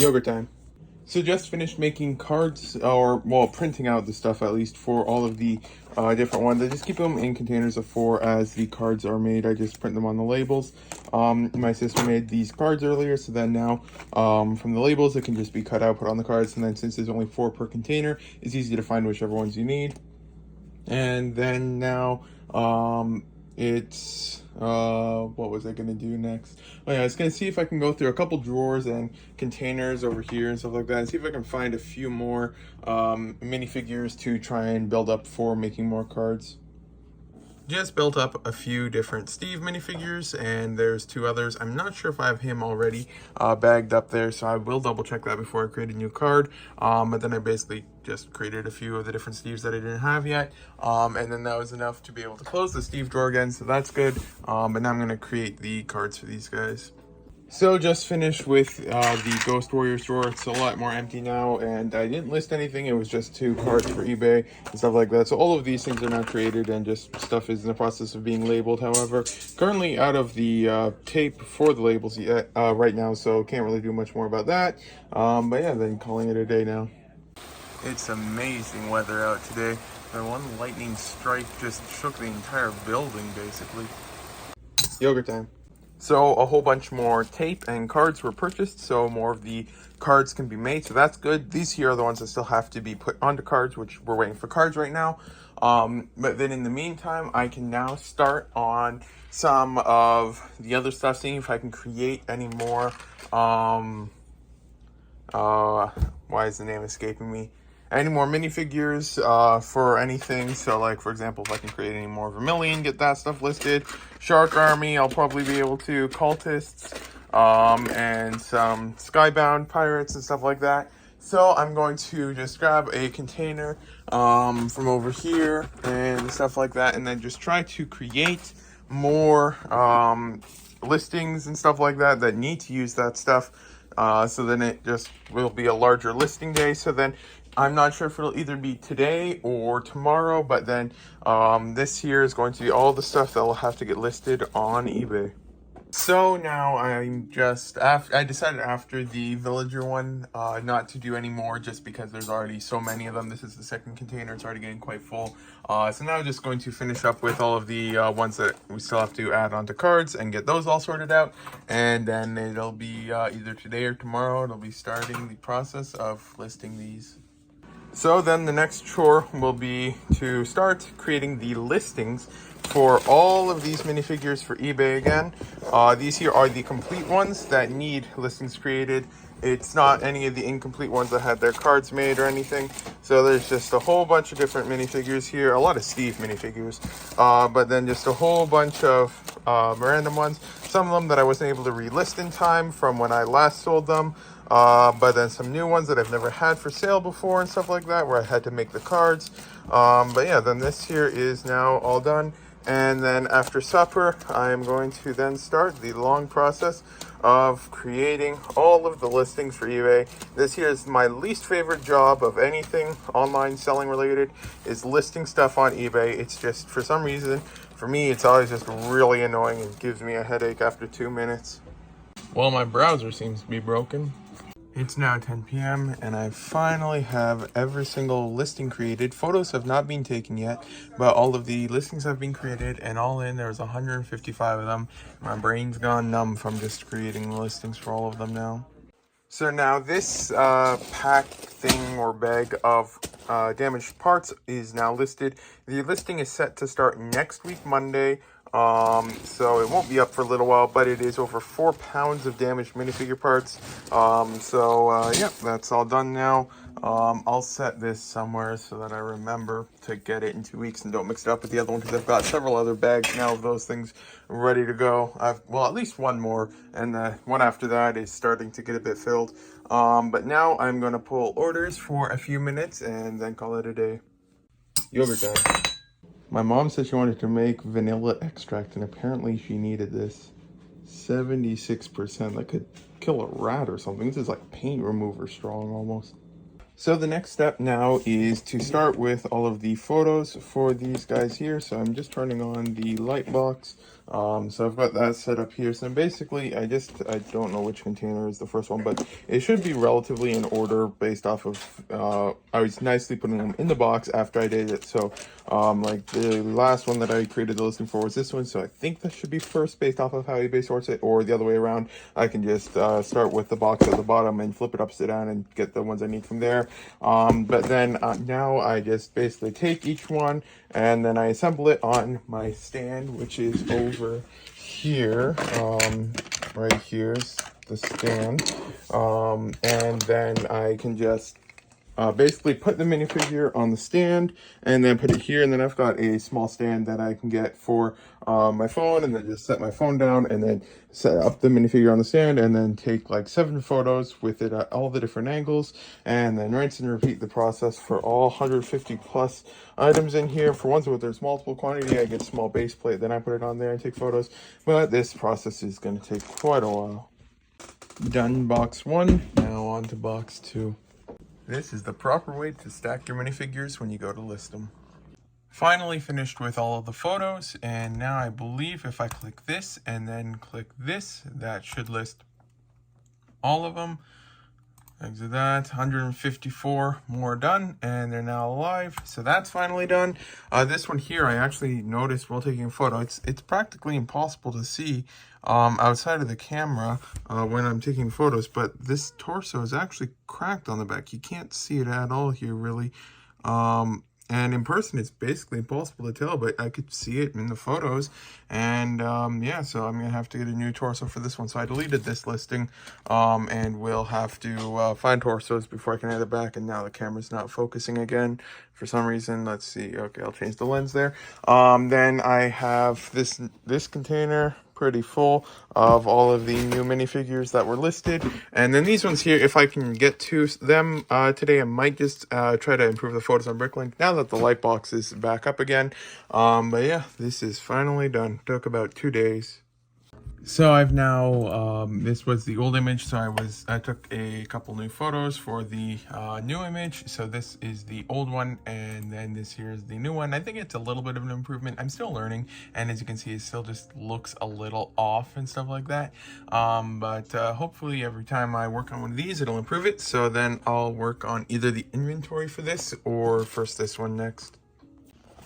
Yogurt time. So just finished making cards, or well, printing out the stuff at least for all of the different ones. I just keep them in containers of 4 as the cards are made. I just print them on the labels. My sister made these cards earlier, so then now from the labels it can just be cut out, put on the cards, and then since there's only 4 per container, it's easy to find whichever ones you need. And then now it's what was I gonna do next? Oh yeah, I was gonna see if I can go through a couple drawers and containers over here and stuff like that, and see if I can find a few more minifigures to try and build up for making more cards. Just built up a few different Steve minifigures, and there's 2 others. I'm not sure if I have him already bagged up there, so I will double check that before I create a new card. But then I basically just created a few of the different Steves that I didn't have yet, and then that was enough to be able to close the Steve drawer again, so that's good. But now I'm going to create the cards for these guys. So just finished with the Ghost Warriors drawer. It's a lot more empty now, and I didn't list anything. It was just 2 cards for eBay and stuff like that. So all of these things are now created, and just stuff is in the process of being labeled. However, currently out of the tape for the labels yet, right now, so can't really do much more about that. But yeah, then calling it a day now. It's amazing weather out today. The one lightning strike just shook the entire building, basically. Yogurt time. So a whole bunch more tape and cards were purchased, so more of the cards can be made, so that's good. These here are the ones that still have to be put onto cards, which we're waiting for cards right now. But then in the meantime, I can now start on some of the other stuff, seeing if I can create any more, why is the name escaping me? Any more minifigures for anything. So like, for example, if I can create any more Vermilion, get that stuff listed. Shark Army, I'll probably be able to. Cultists, and some Skybound pirates and stuff like that. So I'm going to just grab a container from over here and stuff like that, and then just try to create more listings and stuff like that that need to use that stuff. So then it just will be a larger listing day. So then I'm not sure if it'll either be today or tomorrow, but then this here is going to be all the stuff that will have to get listed on eBay. So now I'm just, I decided after the villager one not to do any more, just because there's already so many of them. This is the second container, it's already getting quite full. So now I'm just going to finish up with all of the ones that we still have to add onto cards and get those all sorted out. And then it'll be either today or tomorrow, it'll be starting the process of listing these. So then the next chore will be to start creating the listings for all of these minifigures for eBay again. These here are the complete ones that need listings created. It's not any of the incomplete ones that had their cards made or anything. So there's just a whole bunch of different minifigures here. A lot of Steve minifigures. But then just a whole bunch of random ones. Some of them that I wasn't able to relist in time from when I last sold them. But then some new ones that I've never had for sale before and stuff like that, where I had to make the cards. But yeah, then this here is now all done. And then after supper, I am going to then start the long process of creating all of the listings for eBay. This here is my least favorite job of anything online selling related, is listing stuff on eBay. It's just, for some reason, for me, it's always just really annoying and gives me a headache after 2 minutes. Well, my browser seems to be broken. It's now 10 p.m. and I finally have every single listing created. Photos have not been taken yet, but all of the listings have been created, and all in there's 155 of them. My brain's gone numb from just creating listings for all of them now. So now this pack thing or bag of damaged parts is now listed. The listing is set to start next week, Monday. So it won't be up for a little while, but it is over 4 pounds of damaged minifigure parts. Yeah, that's all done now. I'll set this somewhere so that I remember to get it in 2 weeks and don't mix it up with the other one, because I've got several other bags now of those things ready to go. Well, at least one more, and the one after that is starting to get a bit filled. But now I'm going to pull orders for a few minutes and then call it a day. Yogurt time. My mom said she wanted to make vanilla extract, and apparently she needed this. 76%. That could kill a rat or something. This is like paint remover strong almost. So the next step now is to start with all of the photos for these guys here. So I'm just turning on the light box So I've got that set up here. So basically, I don't know which container is the first one, but it should be relatively in order based off of, I was nicely putting them in the box after I did it. So, like the last one that I created the listing for was this one. So I think that should be first based off of how eBay sorts it, or the other way around. I can just start with the box at the bottom and flip it upside down and get the ones I need from there. But then now I just basically take each one and then I assemble it on my stand, which is over here. Right here's the stand. And then I can just basically put the minifigure on the stand and then put it here, and then I've got a small stand that I can get for my phone, and then just set my phone down and then set up the minifigure on the stand and then take like 7 photos with it at all the different angles, and then rinse and repeat the process for all 150 plus items in here. For ones where there's multiple quantity, I get a small base plate, then I put it on there and take photos, but this process is going to take quite a while. Done box 1, now on to box 2. This is the proper way to stack your minifigures when you go to list them. Finally finished with all of the photos, and now I believe if I click this and then click this, that should list all of them. Exit that, 154 more done, and they're now live. So that's finally done. This one here, I actually noticed while taking a photo, it's practically impossible to see outside of the camera when I'm taking photos, but this torso is actually cracked on the back. You can't see it at all here, really. And in person, it's basically impossible to tell, but I could see it in the photos. And yeah, so I'm going to have to get a new torso for this one. So I deleted this listing, and we'll have to find torsos before I can add it back. And now the camera's not focusing again for some reason. Let's see. Okay, I'll change the lens there. Then I have this container pretty full of all of the new minifigures that were listed, and then these ones here, if I can get to them today, I might just try to improve the photos on Bricklink now that the light box is back up again. But yeah, this is finally done. Took about 2 days. So I've now, this was the old image, so I took a couple new photos for the new image. So this is the old one, and then this here is the new one. I think it's a little bit of an improvement. I'm still learning, and as you can see, it still just looks a little off and stuff like that. But hopefully every time I work on one of these, it'll improve it. So then I'll work on either the inventory for this or first this one next.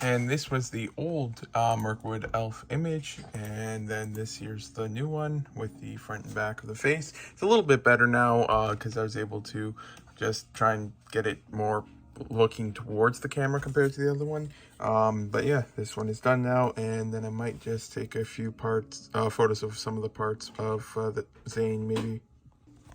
And this was the old Mirkwood elf image, and then this here's the new one with the front and back of the face. It's a little bit better now because I was able to just try and get it more looking towards the camera compared to the other one. But yeah, this one is done now, and then I might just take a few photos of some of the parts of the Zane maybe.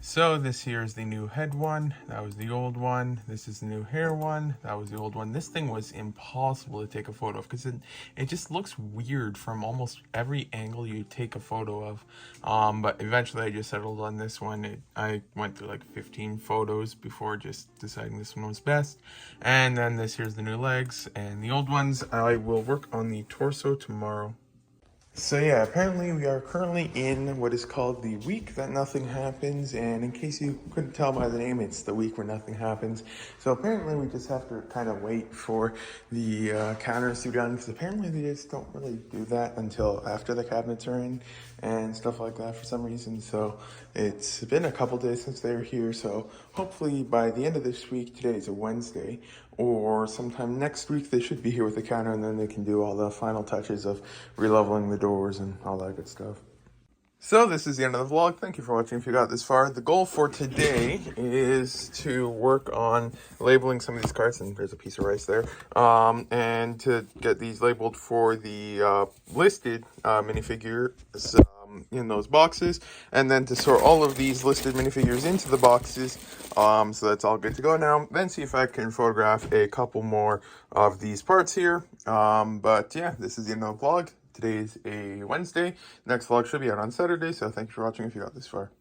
So this here is the new head one. That was the old one. This is the new hair one. That was the old one. This thing was impossible to take a photo of because it just looks weird from almost every angle you take a photo of. But eventually I just settled on this one. I went through like 15 photos before just deciding this one was best. And then this here's the new legs, and the old ones I will work on the torso tomorrow. So yeah, apparently we are currently in what is called the week that nothing happens, and in case you couldn't tell by the name, it's the week where nothing happens. So apparently we just have to kind of wait for the counters to be done, because apparently they just don't really do that until after the cabinets are in and stuff like that for some reason. So it's been a couple days since they were here, so hopefully by the end of this week, today is a Wednesday, or sometime next week they should be here with the counter, and then they can do all the final touches of releveling the doors and all that good stuff. So this is the end of the vlog. Thank you for watching if you got this far. The goal for today is to work on labeling some of these cards, and there's a piece of rice there, and to get these labeled for the listed minifigures in those boxes, and then to sort all of these listed minifigures into the boxes, so that's all good to go now. Then see if I can photograph a couple more of these parts here. But yeah, this is the end of the vlog. Today is a Wednesday. Next vlog should be out on Saturday, so thank you for watching if you got this far.